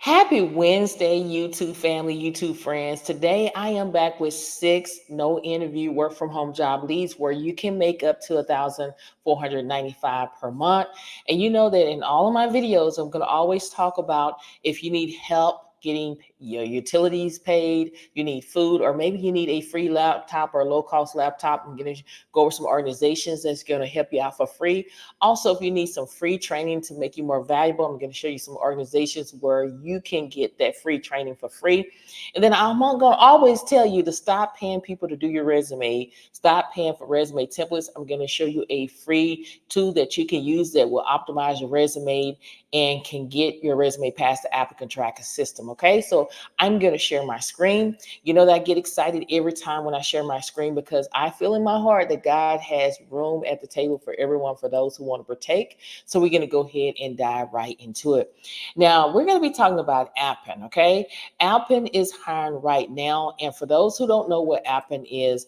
Happy Wednesday, YouTube family, YouTube friends. Today I am back with 6 no interview work from home job leads where you can make up to 1,495 per month. And you know that in all of my videos, I'm going to always talk about if you need help getting your utilities paid, you need food, or maybe you need a free laptop or a low cost laptop. I'm going to go over some organizations that's going to help you out for free. Also, if you need some free training to make you more valuable, I'm going to show you some organizations where you can get that free training for free. And then I'm going to always tell you to stop paying people to do your resume. Stop paying for resume templates. I'm going to show you a free tool that you can use that will optimize your resume and can get your resume past the applicant tracker system. Okay, so I'm going to share my screen. You know that I get excited every time when I share my screen because I feel in my heart that God has room at the table for everyone, for those who want to partake. So we're going to go ahead and dive right into it. Now, we're going to be talking about Appen, okay? Appen is hiring right now. And for those who don't know what Appen is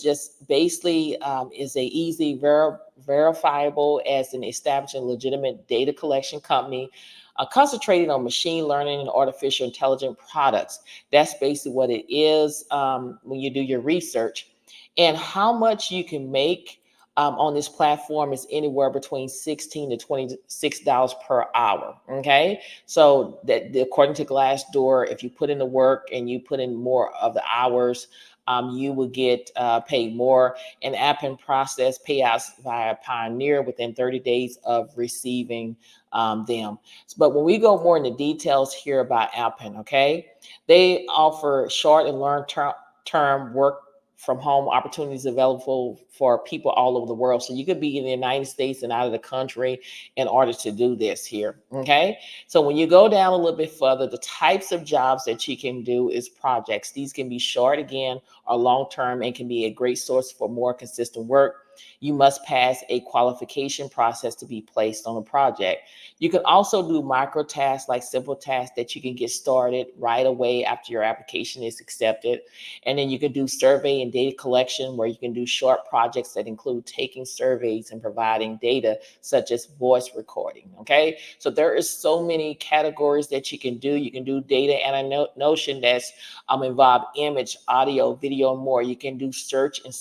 just basically is a easy, verifiable as an established and legitimate data collection company concentrating on machine learning and artificial intelligence products. That's basically what it is when you do your research. And how much you can make on this platform is anywhere between $16 to $26 per hour. Okay, so that according to Glassdoor, if you put in the work and you put in more of the hours, you will get paid more. And Appen process payouts via Pioneer within 30 days of receiving them. But when we go more into details here about Appen, okay, they offer short and long term work from home opportunities available for people all over the world. So you could be in the United States and out of the country in order to do this here. Okay. So when you go down a little bit further, the types of jobs that you can do is projects. These can be short again or long term and can be a great source for more consistent work. You must pass a qualification process to be placed on a project. You can also do micro tasks like simple tasks that you can get started right away after your application is accepted. And then you can do survey and data collection where you can do short projects that include taking surveys and providing data such as voice recording. Okay, so there is so many categories that you can do. You can do data and a notion that's involve image, audio, video, and more. You can do search and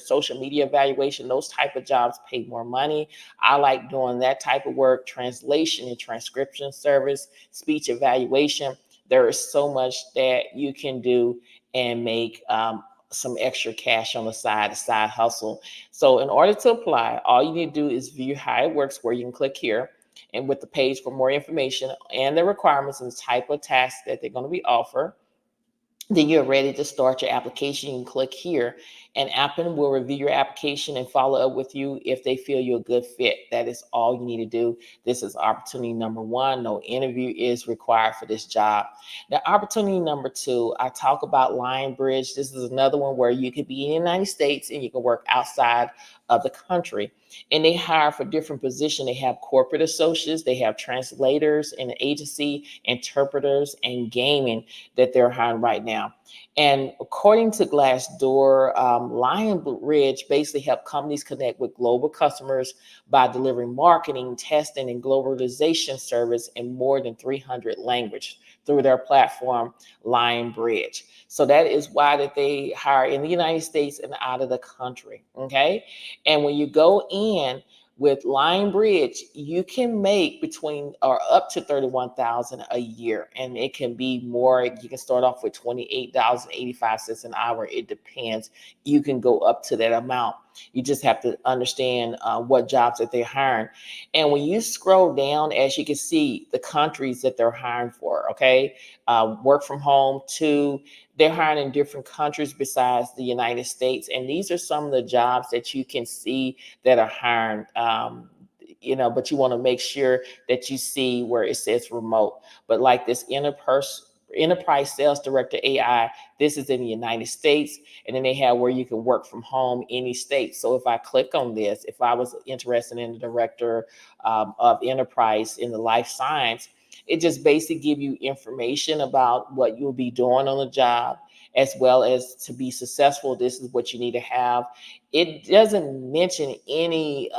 social media evaluation. Those type of jobs pay more money. I like doing that type of work. Translation and transcription service, speech evaluation. There is so much that you can do and make some extra cash on the side, a side hustle. So in order to apply, all you need to do is view how it works, where you can click here and with the page for more information and the requirements and the type of tasks that they're going to be offered. Then you're ready to start your application. You can click here, and Appen will review your application and follow up with you if they feel you're a good fit. That is all you need to do. This is opportunity number one. No interview is required for this job. Now, opportunity number two, I talk about Lionbridge. This is another one where you could be in the United States and you can work outside of the country. And they hire for different positions. They have corporate associates, they have translators in the agency, interpreters, and gaming that they're hiring right now. And according to Glassdoor, Lionbridge basically help companies connect with global customers by delivering marketing, testing, and globalization service in more than 300 languages through their platform, Lionbridge. So that is why that they hire in the United States and out of the country. Okay, and when you go in with Lionbridge, you can make between or up to 31,000 a year, and it can be more. You can start off with $28.85 an hour. It depends. You can go up to that amount. You just have to understand what jobs that they're hiring. And when you scroll down, as you can see, the countries that they're hiring for, okay, work from home too. They're hiring in different countries besides the United States. And these are some of the jobs that you can see that are hiring. But you want to make sure that you see where it says remote. But like this enterprise sales director AI, this is in the United States. And then they have where you can work from home any state. So if I click on this, if I was interested in the director of enterprise in the life science, it just basically give you information about what you'll be doing on the job, as well as to be successful. This is what you need to have. It doesn't mention any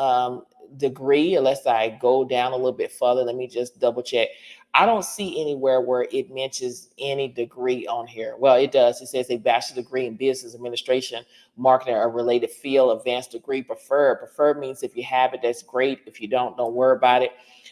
degree, unless I go down a little bit further. Let me just double check. I don't see anywhere where it mentions any degree on here. Well, it does. It says a bachelor's degree in business administration, marketing, or related field, advanced degree preferred. Preferred means if you have it, that's great. If you don't worry about it.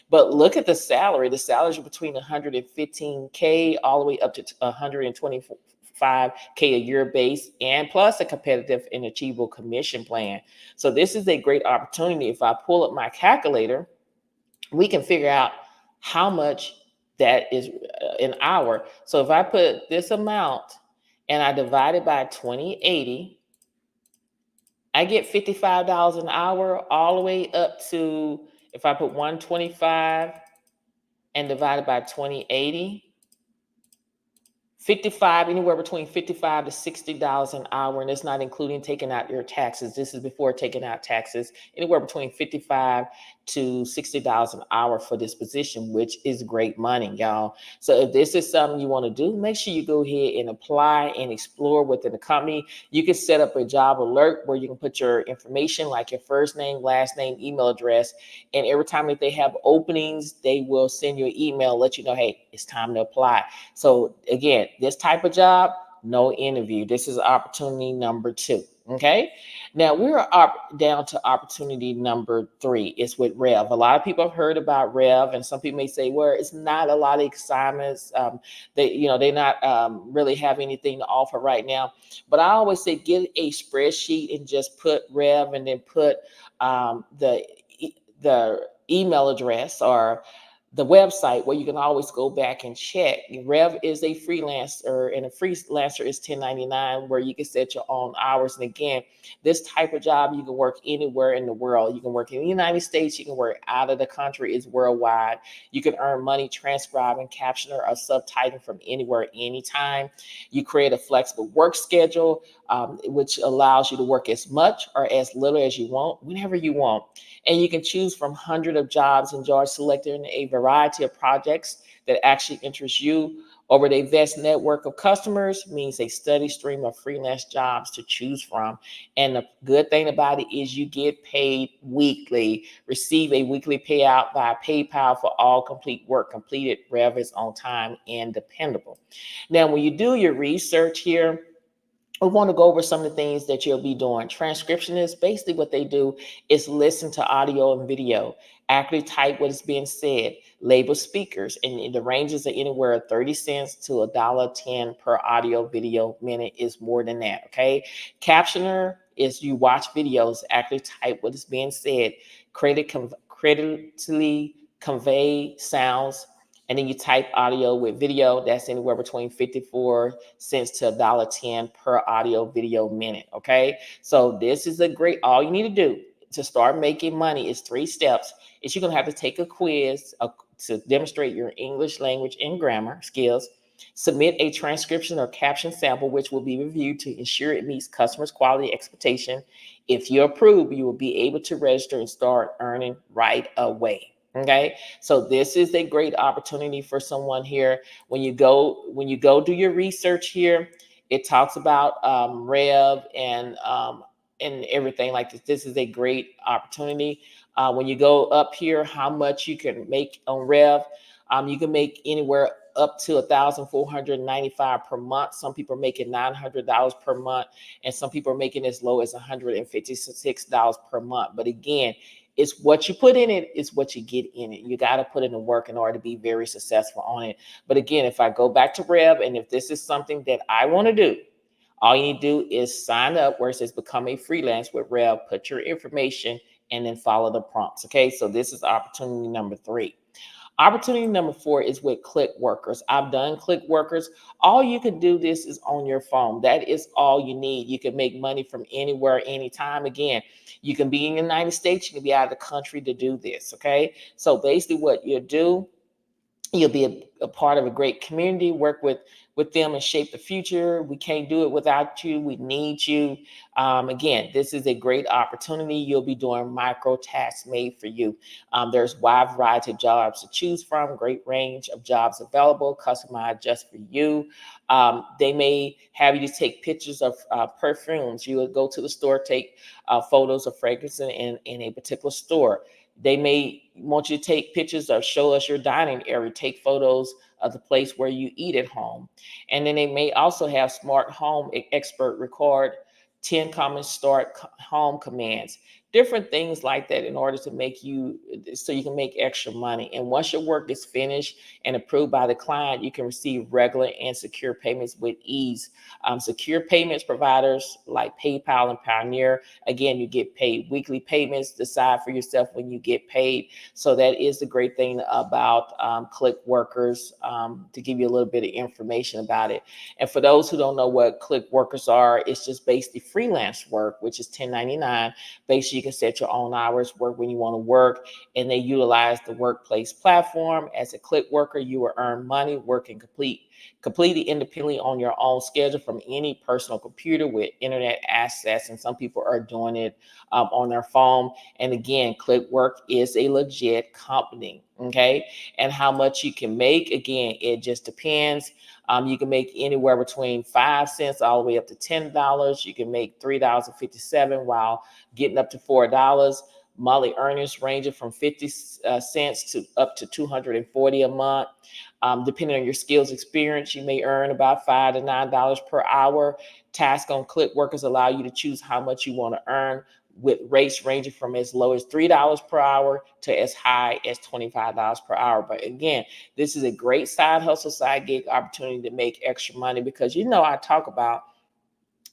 But look at the salary. The salaries are between 115K all the way up to 125K a year base, and plus a competitive and achievable commission plan. So this is a great opportunity. If I pull up my calculator, we can figure out how much that is an hour. So if I put this amount and I divide it by 2080, I get $55 an hour all the way up to, if I put 125 and divide it by 2080, 55, anywhere between 55 to $60 an hour, and it's not including taking out your taxes. This is before taking out taxes. Anywhere between 55 to $60 an hour for this position, which is great money, y'all. So if this is something you want to do, make sure you go ahead and apply and explore within the company. You can set up a job alert where you can put your information, like your first name, last name, email address, and every time that they have openings, they will send you an email, let you know, hey, it's time to apply. So again, this type of job, no interview. This is opportunity number 2. Okay. Now we're up down to opportunity number 3. It's with Rev. A lot of people have heard about Rev, and some people may say, well, it's not a lot of assignments. They're not really have anything to offer right now. But I always say, get a spreadsheet and just put Rev, and then put the email address or the website where you can always go back and check. Rev is a freelancer, and a freelancer is 1099, where you can set your own hours. And again, this type of job, you can work anywhere in the world. You can work in the United States, you can work out of the country, it's worldwide. You can earn money transcribing, captioning, or subtitling from anywhere, anytime. You create a flexible work schedule, which allows you to work as much or as little as you want, whenever you want. And you can choose from hundreds of jobs and enjoy selecting a variety of projects that actually interest you. Over the vast network of customers means a steady stream of freelance jobs to choose from. And the good thing about it is you get paid weekly, receive a weekly payout via PayPal for all complete work completed. Rev is on time and dependable. Now, when you do your research here, we want to go over some of the things that you'll be doing. Transcriptionists, basically what they do is listen to audio and video, accurately type what is being said, label speakers, and the ranges are anywhere 30 cents to $1.10 per audio video minute, is more than that, okay? Captioner is you watch videos, accurately type what is being said, critically convey sounds, and then you type audio with video. That's anywhere between 54 cents to $1.10 per audio video minute. Okay. So this is a great, all you need to do to start making money is 3 steps. Is you're going to have to take a quiz to demonstrate your English language and grammar skills. Submit a transcription or caption sample, which will be reviewed to ensure it meets customers' quality expectation. If you're approved, you will be able to register and start earning right away. Okay, so this is a great opportunity for someone here. When you go do your research here, it talks about Rev and everything like this. This is a great opportunity. When you go up here, how much you can make on Rev, you can make anywhere up to 1,495 per month. Some people are making $900 per month, and some people are making as low as $156 per month. But again, it's what you put in it, it's what you get in it. You got to put in the work in order to be very successful on it. But again, if I go back to Rev, and if this is something that I want to do, all you need to do is sign up where it says become a freelance with Rev, put your information, and then follow the prompts. Okay, so this is opportunity number 3. Opportunity number 4 is with Click Workers. I've done Click Workers. All you can do this is on your phone. That is all you need. You can make money from anywhere, anytime. Again, you can be in the United States, you can be out of the country to do this. Okay. So basically what you do, you'll be a part of a great community, work with them and shape the future. We can't do it without you. We need you. Again, this is a great opportunity. You'll be doing micro tasks made for you. There's wide variety of jobs to choose from, great range of jobs available, customized just for you. They may have you to take pictures of perfumes. You would go to the store, take photos of fragrance in a particular store. They may want you to take pictures or show us your dining area, take photos of the place where you eat at home. And then they may also have smart home expert record 10 common start home commands, different things like that in order to make you so you can make extra money. And once your work is finished and approved by the client, you can receive regular and secure payments with ease. Secure payments providers like PayPal and Pioneer, again, you get paid weekly payments. Decide for yourself when you get paid. So that is the great thing about Click Workers, to give you a little bit of information about it. And for those who don't know what Click Workers are, it's just basically freelance work, which is 1099. Basically, you can set your own hours, work when you want to work, and they utilize the workplace platform. As a Click Worker, you will earn money working completely independently on your own schedule from any personal computer with internet access. And some people are doing it on their phone. And again, ClickWork is a legit company. Okay. And how much you can make, again, it just depends. You can make anywhere between 5 cents all the way up to $10. You can make $3.57 while getting up to $4. Monthly earnings ranging from 50 cents to up to 240 a month. Depending on your skills experience, you may earn about $5 to $9 per hour. Tasks on Click Workers allow you to choose how much you want to earn, with rates ranging from as low as $3 per hour to as high as $25 per hour. But again, this is a great side hustle, side gig opportunity to make extra money, because I talk about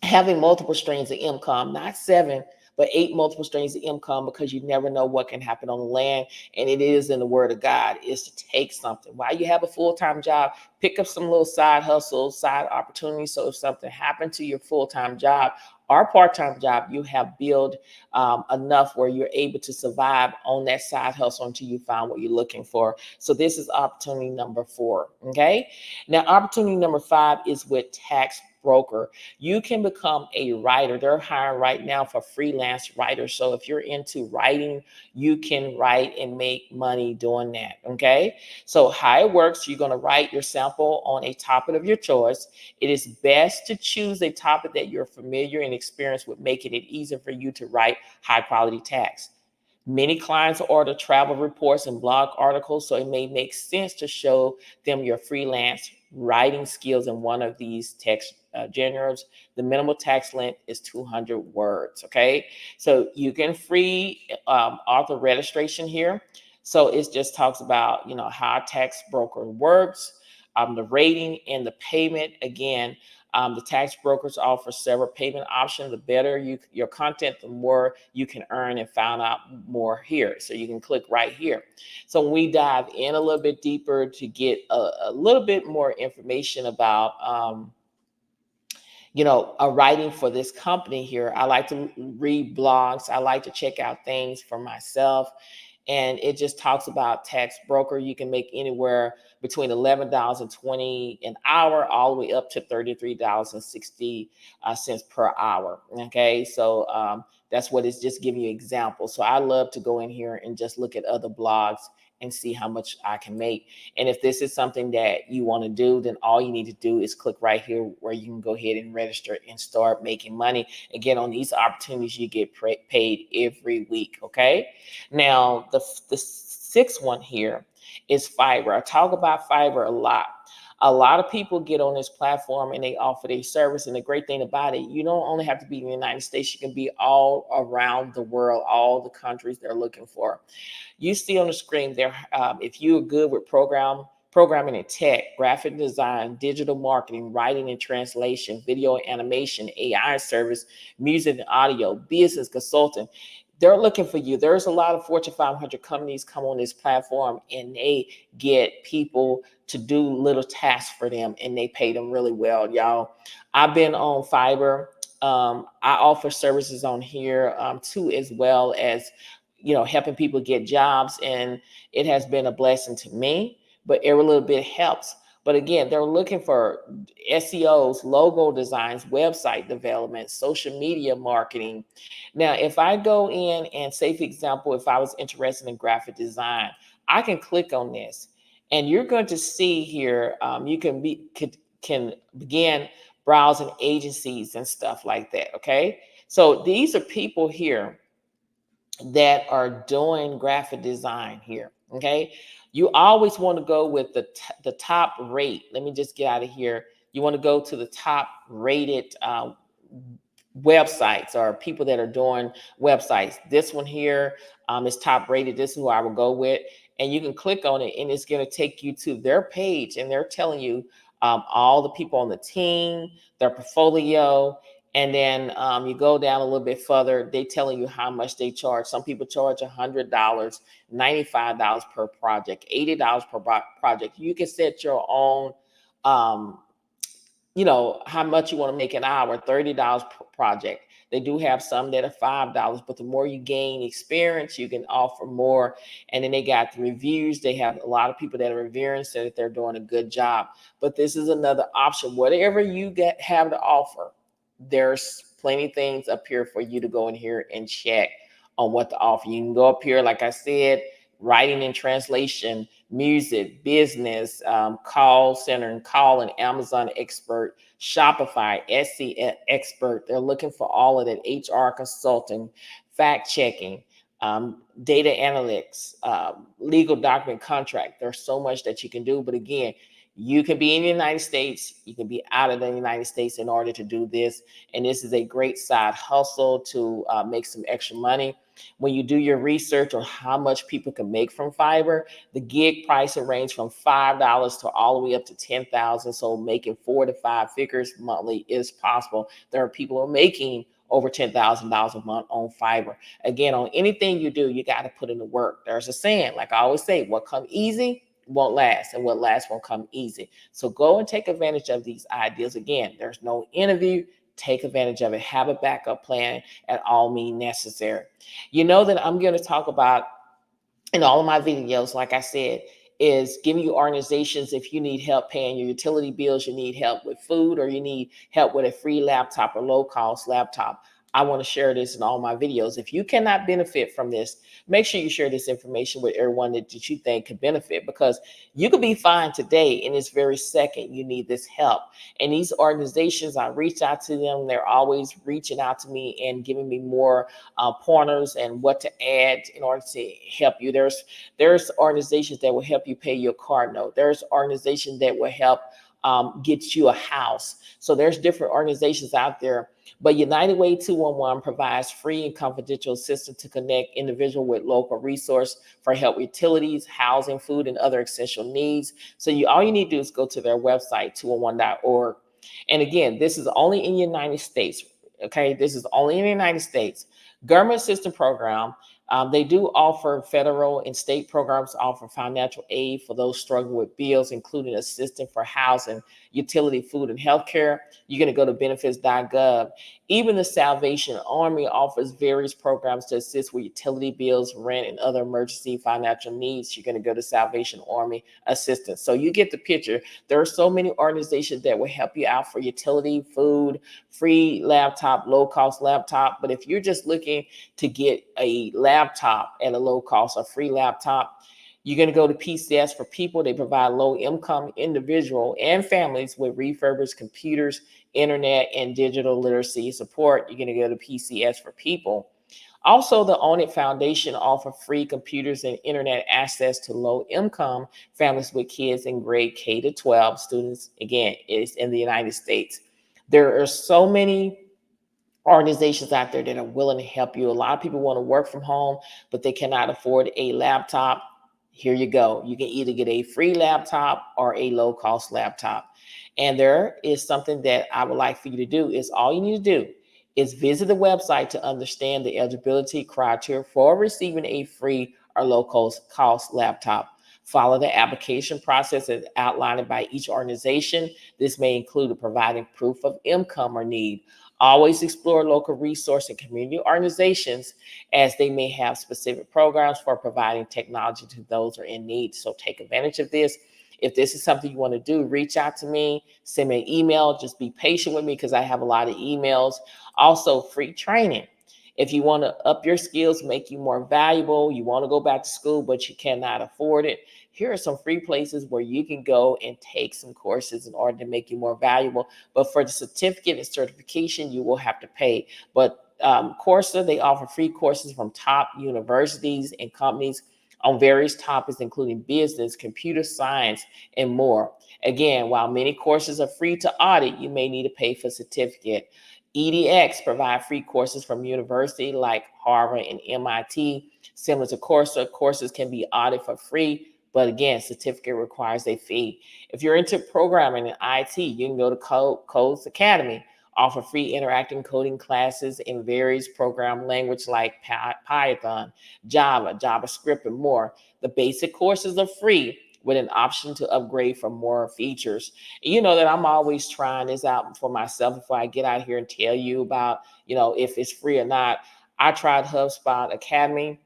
having multiple streams of income, not 7, but 8 multiple streams of income, because you never know what can happen on the land. And it is in the word of God is to take something while you have a full-time job, pick up some little side hustles, side opportunities. So if something happened to your full-time job or part-time job, you have built enough where you're able to survive on that side hustle until you find what you're looking for. So this is opportunity number 4. Okay. Now, opportunity number 5 is with tax broker. You can become a writer. They're hiring right now for freelance writers. So if you're into writing, you can write and make money doing that. Okay. So how it works, you're going to write your sample on a topic of your choice. It is best to choose a topic that you're familiar and experienced with, making it easier for you to write high quality text. Many clients order travel reports and blog articles, so it may make sense to show them your freelance writing skills in one of these text genres. The minimal text length is 200 words. Okay, so you can free author registration here. So it just talks about how a tax broker works, the rating and the payment. Again, the tax brokers offer several payment options. The better your content, the more you can earn, and find out more here. So you can click right here. So when we dive in a little bit deeper to get a little bit more information about, writing for this company here, I like to read blogs. I like to check out things for myself. And it just talks about tax broker. You can make anywhere between $11.20 an hour all the way up to $33.60 per hour. Okay, so that's what it's just giving you examples. So I love to go in here and just look at other blogs and see how much I can make. And if this is something that you want to do, then all you need to do is click right here where you can go ahead and register and start making money. Again, on these opportunities, you get paid every week. Okay. Now, the 6th one here is Fiverr. I talk about Fiverr a lot. A lot of people get on this platform and they offer their service. And the great thing about it, you don't only have to be in the United States. You can be all around the world, all the countries they're looking for. You see on the screen there, if you're good with programming and tech, graphic design, digital marketing, writing and translation, video and animation, AI service, music and audio, business consulting, they're looking for you. There's a lot of Fortune 500 companies come on this platform and they get people to do little tasks for them and they pay them really well, y'all. I've been on Fiverr. I offer services on here too, as well as helping people get jobs, and it has been a blessing to me. But every little bit helps. But again, they're looking for SEOs, logo designs, website development, social media marketing. Now, if I go in and say, for example, if I was interested in graphic design, I can click on this, and you're going to see here. You can begin browsing agencies and stuff like that. Okay, so these are people here that are doing graphic design here. Okay, you always want to go with the top rate. Let me just get out of here. You want to go to the top rated websites or people that are doing websites. This one here is top rated. This is who I would go with. And you can click on it and it's going to take you to their page and they're telling you all the people on the team, their portfolio. And then you go down a little bit further, they telling you how much they charge. Some people charge $100, $95 per project, $80 per project. You can set your own um, how much you want to make an hour, $30 per project. They do have some that are $5, but the more you gain experience, you can offer more. And then they got the reviews. They have a lot of people that are reviewing, say that they're doing a good job. But this is another option. Whatever you have to offer, there's plenty of things up here for you to go in here and check on what to offer. You can go up here, like I said, writing and translation, music, business, call center and call and Amazon expert, Shopify, Etsy expert. They're looking for all of that, HR consulting, fact checking, data analytics, legal document contract. There's so much that you can do. But again, you can be in the United States, you can be out of the United States in order to do this. And this is a great side hustle to make some extra money. When you do your research on how much people can make from Fiverr, the gig price will range from $5 to all the way up to $10,000. So making 4 to 5 figures monthly is possible. There are people who are making over $10,000 a month on Fiverr. Again, on anything you do, you got to put in the work. There's a saying, like I always say, what comes easy won't last, and what lasts won't come easy. So go and take advantage of these ideas. Again, there's no interview. Take advantage of it. Have a backup plan at all means necessary. You know that I'm going to talk about in all of my videos, like I said, is giving you organizations if you need help paying your utility bills, you need help with food, or you need help with a free laptop or low cost laptop. I want to share this in all my videos. If you cannot benefit from this, make sure you share this information with everyone that you think could benefit, because you could be fine today in this very second you need this help. And these organizations, I reach out to them. They're always reaching out to me and giving me more pointers and what to add in order to help you. There's organizations that will help you pay your car note. There's organizations that will help get you a house. So there's different organizations out there. But United Way 211 provides free and confidential assistance to connect individual with local resource for help utilities, housing, food, and other essential needs. So all you need to do is go to their website, 211.org. And again, this is only in the United States. Okay, this is only in the United States. Government assistance program. They do offer federal and state programs, offer financial aid for those struggling with bills, including assistance for housing, utility, food, and healthcare. You're going to go to benefits.gov. Even the Salvation Army offers various programs to assist with utility bills, rent, and other emergency financial needs. You're going to go to Salvation Army assistance. So you get the picture. There are so many organizations that will help you out for utility, food, free laptop, low-cost laptop. But if you're just looking to get a laptop at a low cost, a free laptop, you're going to go to PCS for People. They provide low-income individual and families with refurbished computers, internet, and digital literacy support. You're going to go to PCS for People. Also, the Own It Foundation offer free computers and internet access to low-income families with kids in grade K to 12 students. Again, it's in the United States. There are so many organizations out there that are willing to help you. A lot of people want to work from home, but they cannot afford a laptop. Here you go. You can either get a free laptop or a low cost laptop. And there is something that I would like for you to do. Is all you need to do is visit the website to understand the eligibility criteria for receiving a free or low cost laptop. Follow the application process as outlined by each organization. This may include providing proof of income or need. Always explore local resource and community organizations, as they may have specific programs for providing technology to those who are in need. So take advantage of this. If this is something you want to do, reach out to me, send me an email. Just be patient with me because I have a lot of emails. Also, free training. If you want to up your skills, make you more valuable, you want to go back to school, but you cannot afford it, here are some free places where you can go and take some courses in order to make you more valuable. But for the certificate and certification, you will have to pay. But Coursera, they offer free courses from top universities and companies on various topics, including business, computer science, and more. Again, while many courses are free to audit, you may need to pay for certificate. EDX provide free courses from universities like Harvard and MIT. Similar to Coursera, courses can be audited for free, but again, certificate requires a fee. If you're into programming and IT, you can go to Codes Academy, offer free interactive coding classes in various program language like Python, Java, JavaScript, and more. The basic courses are free with an option to upgrade for more features. And you know that I'm always trying this out for myself before I get out here and tell you about, if it's free or not. I tried HubSpot Academy,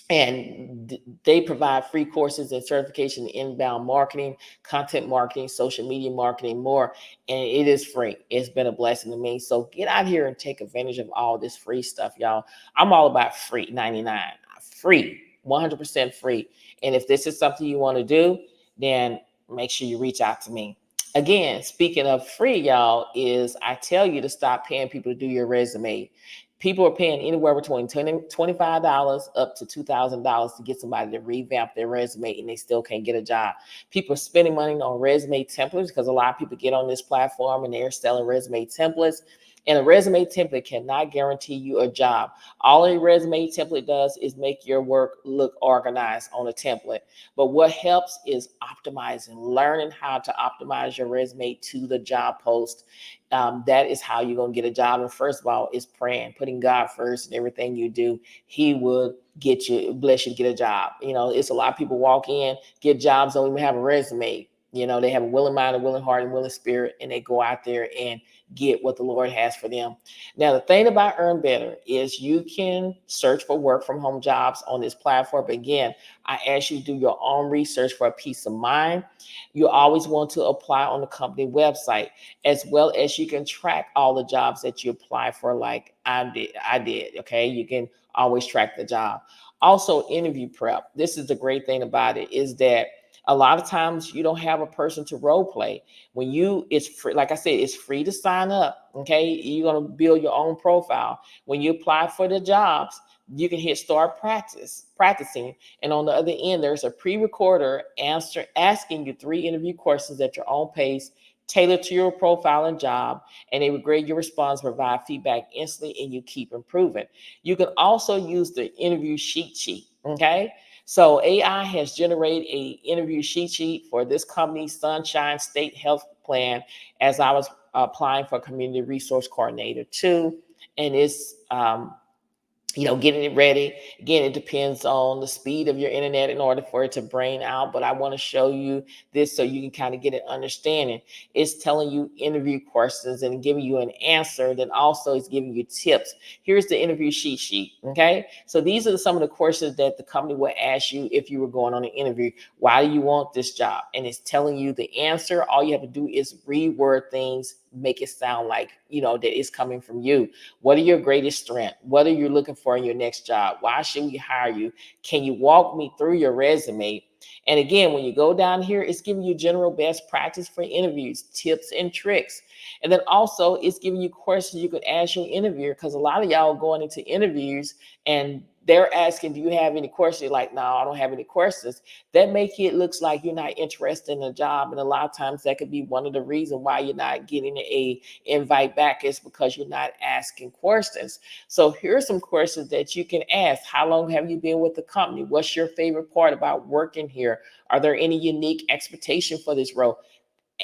and they provide free courses and certification in inbound marketing, content marketing, social media marketing, more. And it is free. It's been a blessing to me. So get out here and take advantage of all this free stuff, y'all. I'm all about free 99, free, 100% free. And if this is something you want to do, then make sure you reach out to me. Again, speaking of free, y'all, is I tell you to stop paying people to do your resume. People are paying anywhere between $25 up to $2,000 to get somebody to revamp their resume, and they still can't get a job. People are spending money on resume templates because a lot of people get on this platform and they're selling resume templates. And a resume template cannot guarantee you a job. All a resume template does is make your work look organized on a template. But what helps is optimizing, learning how to optimize your resume to the job post. That is how you're going to get a job. And first of all, is praying, putting God first in everything you do. He will bless you to get a job. It's a lot of people walk in, get jobs, don't even have a resume. They have a willing mind, a willing heart, and willing spirit, and they go out there and get what the Lord has for them. Now, the thing about Earn Better is you can search for work from home jobs on this platform. But again, I ask you to do your own research for a peace of mind. You always want to apply on the company website, as well as you can track all the jobs that you apply for, like I did. Okay, you can always track the job. Also, interview prep. This is the great thing about it, is that a lot of times you don't have a person to role play. It's free, like I said, it's free to sign up. Okay, you're going to build your own profile. When you apply for the jobs, you can hit start practicing, and on the other end there's a pre-recorder asking you 3 interview questions at your own pace, tailored to your profile and job, and they will grade your response, provide feedback instantly, and you keep improving. You can also use the interview cheat sheet. Okay, so AI has generated a interview cheat sheet for this company's Sunshine State Health Plan, as I was applying for community resource coordinator too. And it's getting it ready. Again, it depends on the speed of your internet in order for it to brain out. But I want to show you this so you can kind of get an understanding. It's telling you interview questions and giving you an answer. Then also it's giving you tips. Here's the interview cheat sheet. Okay. So these are some of the questions that the company will ask you if you were going on an interview. Why do you want this job? And it's telling you the answer. All you have to do is reword things, make it sound like, that it's coming from you. What are your greatest strengths? What are you looking for in your next job? Why should we hire you? Can you walk me through your resume? And again, when you go down here, it's giving you general best practice for interviews, tips and tricks. And then also it's giving you questions you could ask your interviewer, because a lot of y'all going into interviews and they're asking, do you have any questions? You're like, no, I don't have any questions. That make it looks like you're not interested in the job. And a lot of times that could be one of the reasons why you're not getting a invite back, is because you're not asking questions. So here's some questions that you can ask. How long have you been with the company? What's your favorite part about working here? Are there any unique expectation for this role?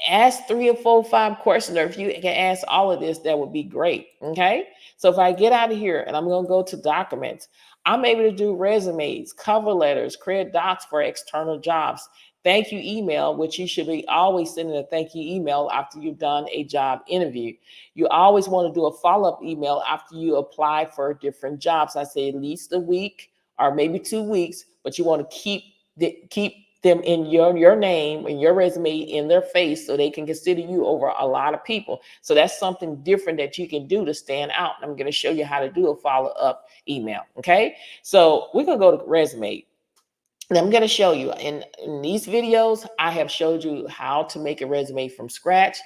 Ask 3 or 4, 5 questions, or if you can ask all of this, that would be great. Okay. So if I get out of here and I'm going to go to documents, I'm able to do resumes, cover letters, create docs for external jobs, thank you email, which you should be always sending a thank you email after you've done a job interview. You always want to do a follow-up email after you apply for different jobs. I say at least a week or maybe 2 weeks, but you want to keep them in your name and your resume in their face so they can consider you over a lot of people. So that's something different that you can do to stand out. I'm going to show you how to do a follow-up email. Okay. So we're going to go to resume. And I'm going to show you in these videos, I have showed you how to make a resume from scratch.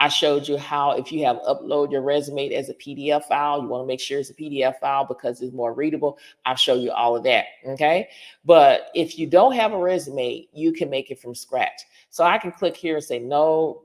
I showed you how if you have upload your resume as a PDF file, you want to make sure it's a PDF file because it's more readable. I'll show you all of that. Okay. But if you don't have a resume, you can make it from scratch. So I can click here and say no,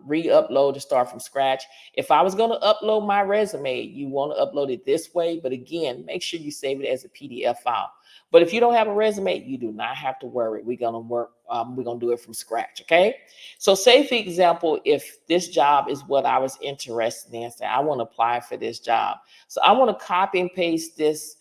re-upload to start from scratch. If I was going to upload my resume, you want to upload it this way. But again, make sure you save it as a PDF file. But if you don't have a resume, you do not have to worry. We're going to work, we're going to do it from scratch. Okay. So say, for example, if this job is what I was interested in, say I want to apply for this job. So I want to copy and paste this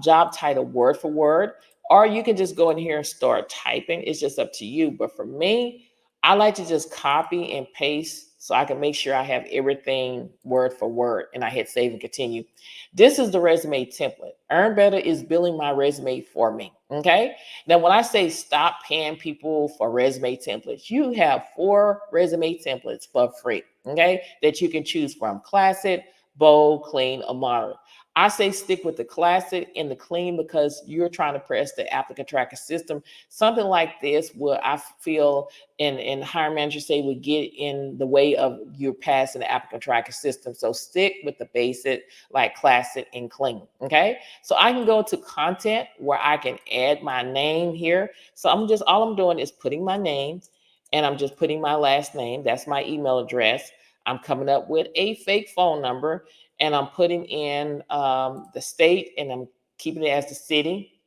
job title word for word, or you can just go in here and start typing. It's just up to you. But for me, I like to just copy and paste so I can make sure I have everything word for word, and I hit save and continue. This is the resume template. Earn Better is building my resume for me. Okay. Now, when I say stop paying people for resume templates, you have 4 resume templates for free. Okay. That you can choose from: classic, bold, clean, or moderate. I say stick with the classic and the clean because you're trying to press the applicant tracker system. Something like this will, I feel, and hiring managers say, would get in the way of you passing the applicant tracker system. So stick with the basic, like classic and clean. Okay. So I can go to content where I can add my name here. So all I'm doing is putting my name, and I'm just putting my last name. That's my email address. I'm coming up with a fake phone number, and I'm putting in the state, and I'm keeping it as the city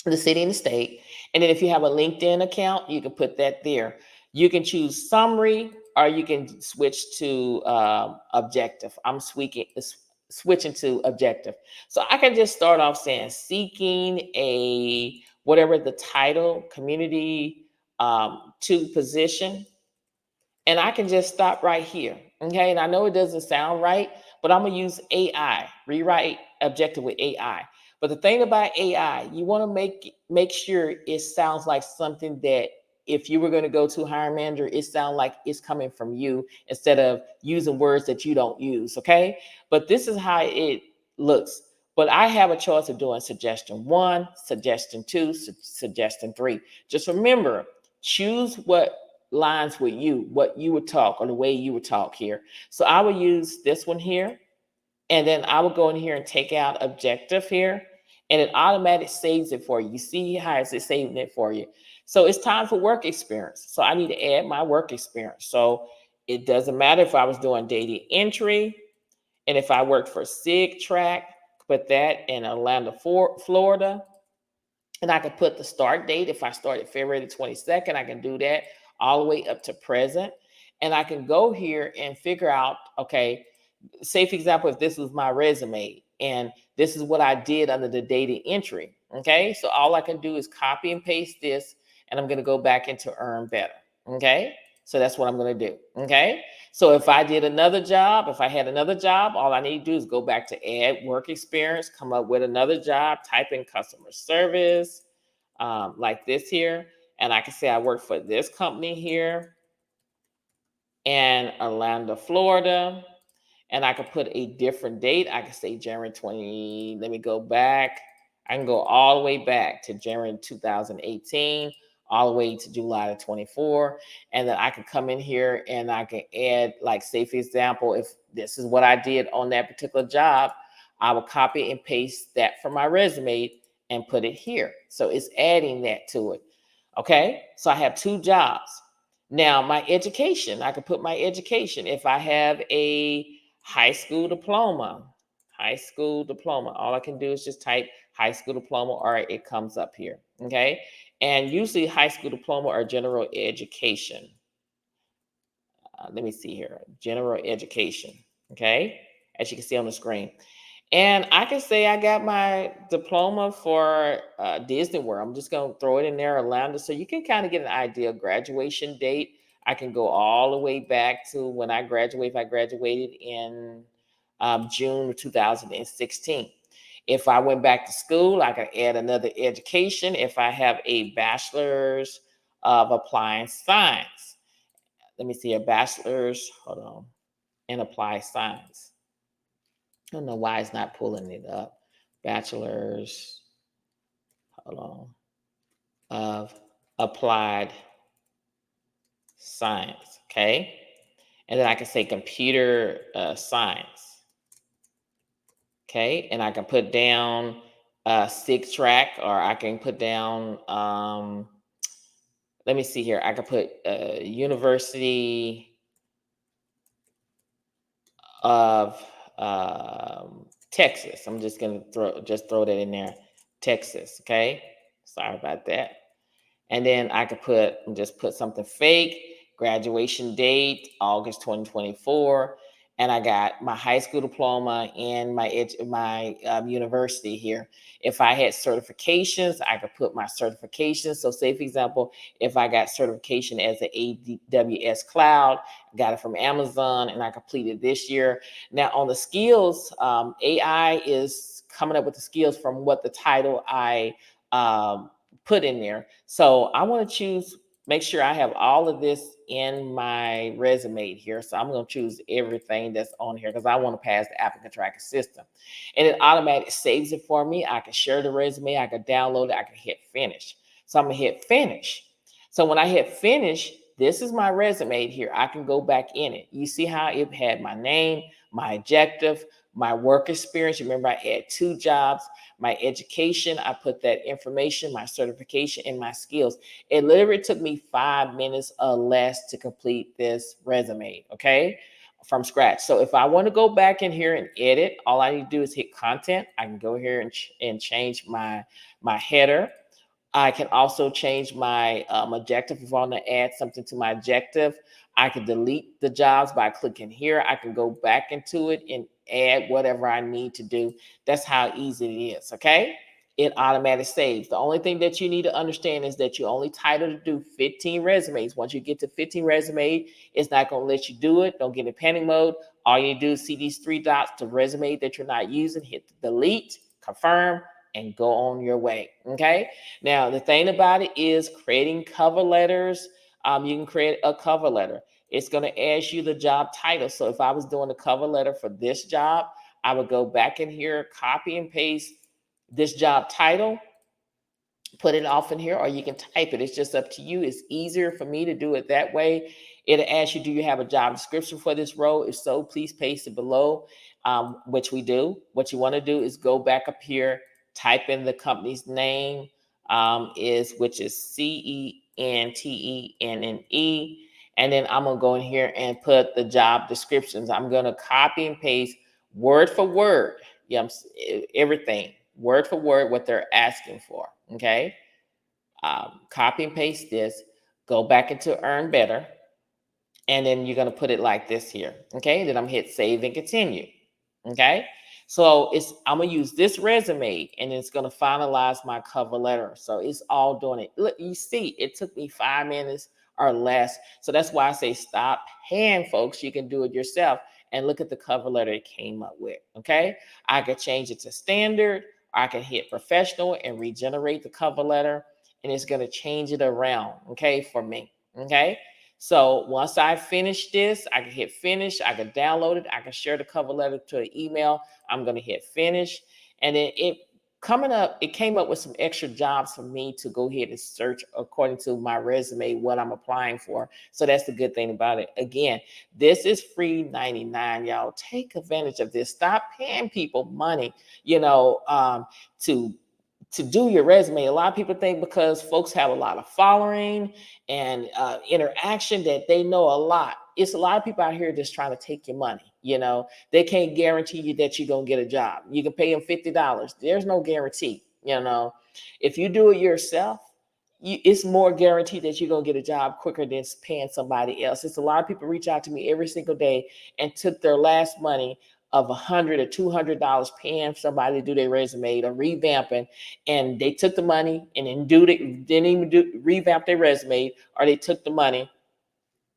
and the state. And then if you have a LinkedIn account, you can put that there. You can choose summary, or you can switch to objective. I'm switching to objective. So I can just start off saying seeking a whatever the title, community to position, and I can just stop right here. Okay. And I know it doesn't sound right, but I'm going to use AI, rewrite objective with AI. But the thing about AI, you want to make sure it sounds like something that if you were going to go to a hiring manager, it sounds like it's coming from you instead of using words that you don't use. Okay. But this is how it looks. But I have a choice of doing suggestion 1, suggestion 2, suggestion 3. Just remember, choose what lines with you, what you would talk, or the way you would talk here. So I would use this one here, and then I would go in here and take out objective here, and it automatically saves it for you. You see how is it saving it for you? So it's time for work experience. So I need to add my work experience. So it doesn't matter if I was doing data entry, and if I worked for SIG Track, put that in Atlanta, Florida. And I could put the start date. If I started February the 22nd, I can do that all the way up to present. And I can go here and figure out, okay, say for example, if this was my resume and this is what I did under the data entry. Okay. So all I can do is copy and paste this, and I'm going to go back into Earn Better. Okay. So that's what I'm going to do. Okay. So if I did another job, if I had another job, all I need to do is go back to add work experience, come up with another job, type in customer service, like this here. And I can say I work for this company here in Orlando, Florida. And I could put a different date. I could say January 20. Let me go back. I can go all the way back to January 2018, all the way to July 24. And then I could come in here and I can add, like, say, for example, if this is what I did on that particular job, I will copy and paste that from my resume and put it here. So it's adding that to it. Okay. So I have 2 jobs. Now, my education, I could put my education. If I have a high school diploma, all I can do is just type high school diploma, or it comes up here. Okay. And usually high school diploma or general education. Let me see here, general education. Okay. As you can see on the screen. And I can say I got my diploma for Disney World. I'm just going to throw it in there, Orlando, so you can kind of get an idea of graduation date. I can go all the way back to when I graduated. If I graduated in June of 2016. If I went back to school, I can add another education. If I have a bachelor's of applied science, let me see, a bachelor's, hold on, in applied science. I don't know why it's not pulling it up. Bachelor's, hold on, of applied science. Okay. And then I can say computer science. Okay, and I can put down 6 track, or I can put down, let me see here. I can put University of Texas. I'm just gonna throw that in there, Texas. Okay, sorry about that. And then I could put something fake, graduation date, August 2024. And I got my high school diploma and my university here. If I had certifications, I could put my certifications. So say, for example, if I got certification as an AWS cloud, got it from Amazon, and I completed this year. Now on the skills, AI is coming up with the skills from what the title I put in there. So I want to make sure I have all of this in my resume here. So I'm going to choose everything that's on here because I want to pass the applicant tracking system. And it automatically saves it for me. I can share the resume, I can download it, I can hit finish. So I'm going to hit finish. So when I hit finish, this is my resume here. I can go back in it. You see how it had my name, my objective, my work experience. Remember, I had 2 jobs. My education, I put that information, my certification, and my skills. It literally took me 5 minutes or less to complete this resume, okay, from scratch. So if I want to go back in here and edit, all I need to do is hit content. I can go here and change my header. I can also change my objective. If I want to add something to my objective, I can delete the jobs by clicking here. I can go back into it and add whatever I need to do. That's how easy it is, okay? It automatically saves. The only thing that you need to understand is that you're only titled to do 15 resumes. Once you get to 15 resumes, it's not going to let you do it. Don't get in panic mode. All you do is see these 3 dots to resume that you're not using, hit delete, confirm, and go on your way, okay? Now, the thing about it is creating cover letters. You can create a cover letter. It's going to ask you the job title. So if I was doing a cover letter for this job, I would go back in here, copy and paste this job title, put it off in here, or you can type it. It's just up to you. It's easier for me to do it that way. It'll ask you, do you have a job description for this role? If so, please paste it below, which we do. What you want to do is go back up here, type in the company's name, which is CENTENNE. And then I'm going to go in here and put the job descriptions. I'm going to copy and paste word for word. Yeah, everything word for word what they're asking for. Okay. Copy and paste this, go back into Earn Better, and then you're going to put it like this here. Okay. Then I'm hit save and continue. Okay. So I'm going to use this resume and it's going to finalize my cover letter. So it's all doing it. Look, you see, it took me 5 minutes or less. So that's why I say stop paying, folks. You can do it yourself and look at the cover letter it came up with. Okay. I could change it to standard. I can hit professional and regenerate the cover letter, and it's going to change it around. Okay. For me. Okay. So once I finish this, I can hit finish. I can download it. I can share the cover letter to an email. I'm going to hit finish. And then it came up with some extra jobs for me to go ahead and search according to my resume, what I'm applying for. So that's the good thing about it. Again, this is free 99, y'all. Take advantage of this. Stop paying people money, to do your resume. A lot of people think because folks have a lot of following and interaction that they know a lot. It's a lot of people out here just trying to take your money. They can't guarantee you that you're going to get a job. You can pay them $50. There's no guarantee. If you do it yourself, it's more guaranteed that you're going to get a job quicker than paying somebody else. It's a lot of people reach out to me every single day and took their last money of $100 or $200 paying somebody to do their resume or revamping, and they took the money and then didn't even revamp their resume, or they took the money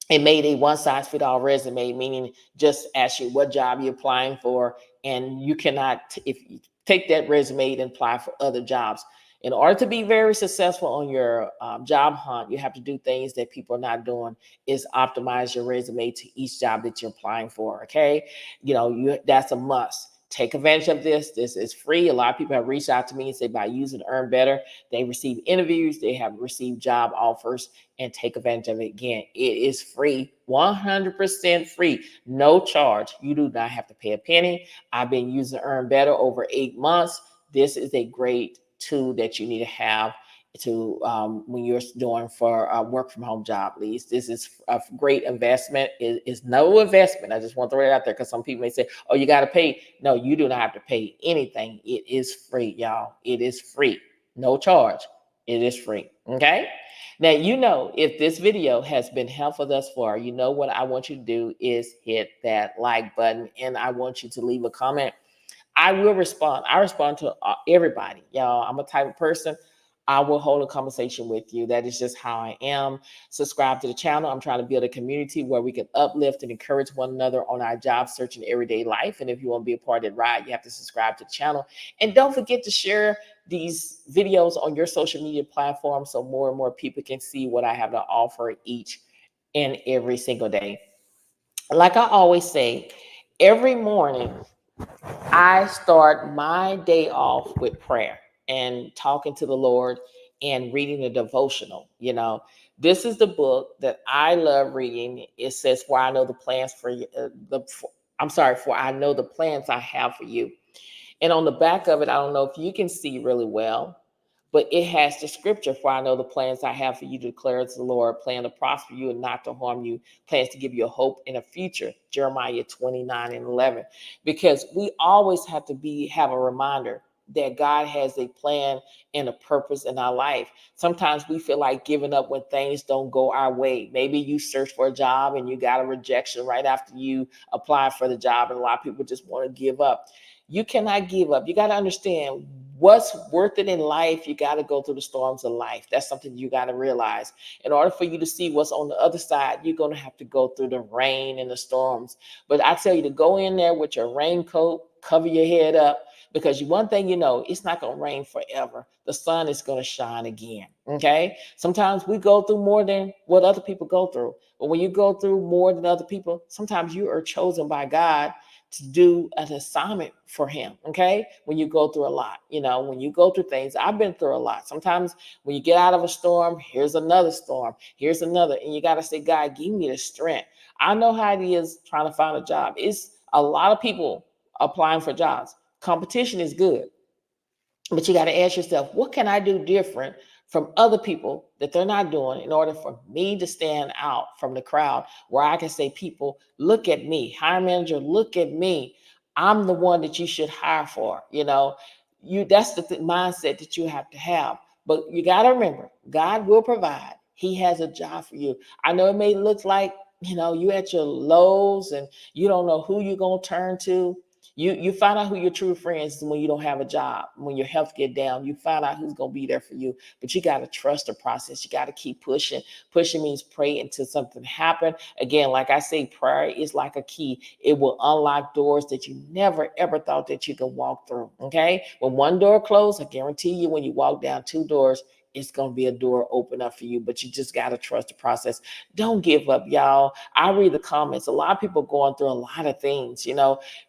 and made a one-size-fits-all resume, meaning just ask you what job you're applying for, and you cannot, if you take that resume and apply for other jobs. In order to be very successful on your job hunt, you have to do things that people are not doing, is optimize your resume to each job that you're applying for, okay? That's a must. Take advantage of this. This is free. A lot of people have reached out to me and say by using Earn Better, they receive interviews, they have received job offers, and take advantage of it. Again, it is free, 100% free, no charge. You do not have to pay a penny. I've been using Earn Better over 8 months. This is a great tool that you need to have to when you're doing for work from home job leads. This is a great investment. It is no investment. I just want to throw it out there because some people may say, oh, you got to pay. No, you do not have to pay anything. It is free, y'all. It is free. No charge. It is free. Okay. Now, if this video has been helpful thus far, what I want you to do is hit that like button, and I want you to leave a comment. I will respond. I respond to everybody, y'all. I'm a type of person. I will hold a conversation with you. That is just how I am. Subscribe to the channel. I'm trying to build a community where we can uplift and encourage one another on our job search and everyday life. And if you want to be a part of the ride, you have to subscribe to the channel. And don't forget to share these videos on your social media platform so more and more people can see what I have to offer each and every single day. Like I always say, every morning, I start my day off with prayer and talking to the Lord and reading a devotional. This is the book that I love reading. It says, "For I know the plans for you." For I know the plans I have for you. And on the back of it, I don't know if you can see really well, but it has the scripture, "For I know the plans I have for you, declares the Lord, plan to prosper you and not to harm you, plans to give you a hope in a future," Jeremiah 29:11. Because we always have to have a reminder that God has a plan and a purpose in our life. Sometimes we feel like giving up when things don't go our way. Maybe you search for a job and you got a rejection right after you apply for the job, and a lot of people just want to give up. You cannot give up. You got to understand what's worth it in life. You got to go through the storms of life. That's something you got to realize. In order for you to see what's on the other side, you're going to have to go through the rain and the storms. But I tell you to go in there with your raincoat, cover your head up, because one thing it's not going to rain forever. The sun is going to shine again. Okay. Sometimes we go through more than what other people go through. But when you go through more than other people, sometimes you are chosen by God to do an assignment for him. Okay. When you go through a lot, when you go through things, I've been through a lot. Sometimes when you get out of a storm, here's another storm, here's another, and you got to say, God, give me the strength. I know how it is trying to find a job. It's a lot of people applying for jobs. Competition is good. But you got to ask yourself, what can I do different from other people that they're not doing in order for me to stand out from the crowd, where I can say, people, look at me. Hiring manager, look at me. I'm the one that you should hire for. That's the mindset that you have to have. But you got to remember, God will provide. He has a job for you. I know it may look like, you at your lows and you don't know who you're going to turn to. You find out who your true friends is when you don't have a job. When your health get down, you find out who's going to be there for you. But you got to trust the process. You got to keep pushing. Pushing means pray until something happen. Again, like I say, prayer is like a key. It will unlock doors that you never ever thought that you could walk through. Okay, when one door closed, I guarantee you, when you walk down two doors, it's going to be a door open up for you. But you just got to trust the process. Don't give up, y'all. I read the comments. A lot of people going through a lot of things.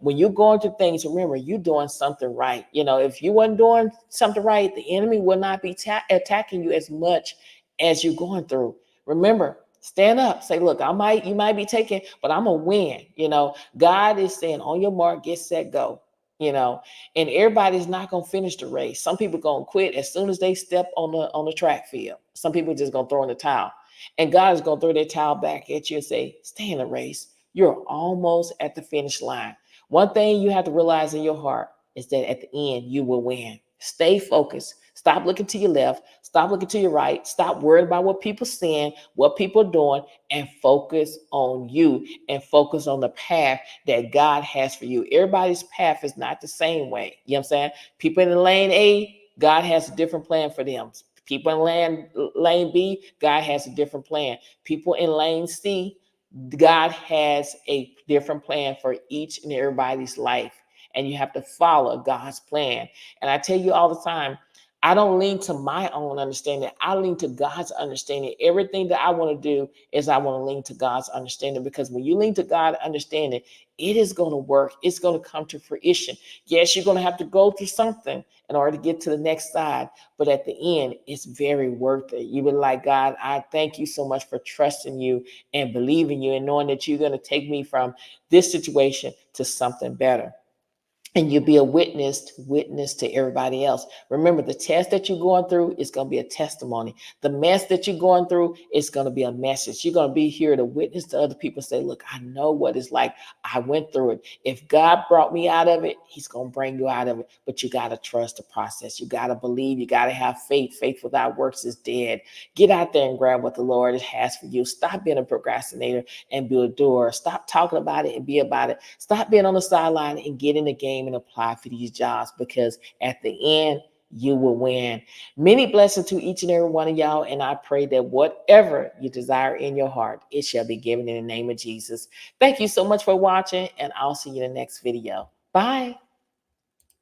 When you're going through things, remember, you're doing something right. If you weren't doing something right, the enemy will not be attacking you as much as you're going through. Remember, stand up. Say, look, you might be taken, but I'm going to win. God is saying, on your mark, get set, go. And everybody's not going to finish the race. Some people going to quit as soon as they step on the track field. Some people just going to throw in the towel. And God is going to throw their towel back at you and say, stay in the race. You're almost at the finish line. One thing you have to realize in your heart is that at the end, you will win. Stay focused. Stop looking to your left. Stop looking to your right. Stop worrying about what people are saying, what people are doing, and focus on you and focus on the path that God has for you. Everybody's path is not the same way. You know what I'm saying? People in the lane A, God has a different plan for them. People in lane B, God has a different plan. People in lane C, God has a different plan for each and everybody's life. And you have to follow God's plan. And I tell you all the time, I don't lean to my own understanding. I lean to God's understanding. Everything that I want to do is I want to lean to God's understanding, because when you lean to God's understanding, it is going to work. It's going to come to fruition. Yes, you're going to have to go through something in order to get to the next side, but at the end, it's very worth it. You be like, God, I thank you so much for trusting you and believing you and knowing that you're going to take me from this situation to something better, and you'll be a witness to everybody else. Remember, the test that you're going through is going to be a testimony. The mess that you're going through is going to be a message. You're going to be here to witness to other people. Say, look, I know what it's like. I went through it. If God brought me out of it, he's going to bring you out of it. But you got to trust the process. You got to believe. You got to have faith. Faith without works is dead. Get out there and grab what the Lord has for you. Stop being a procrastinator and be a doer. Stop talking about it and be about it. Stop being on the sideline and get in the game and apply for these jobs, because at the end, you will win. Many blessings to each and every one of y'all. And I pray that whatever you desire in your heart, it shall be given in the name of Jesus. Thank you so much for watching, and I'll see you in the next video. Bye.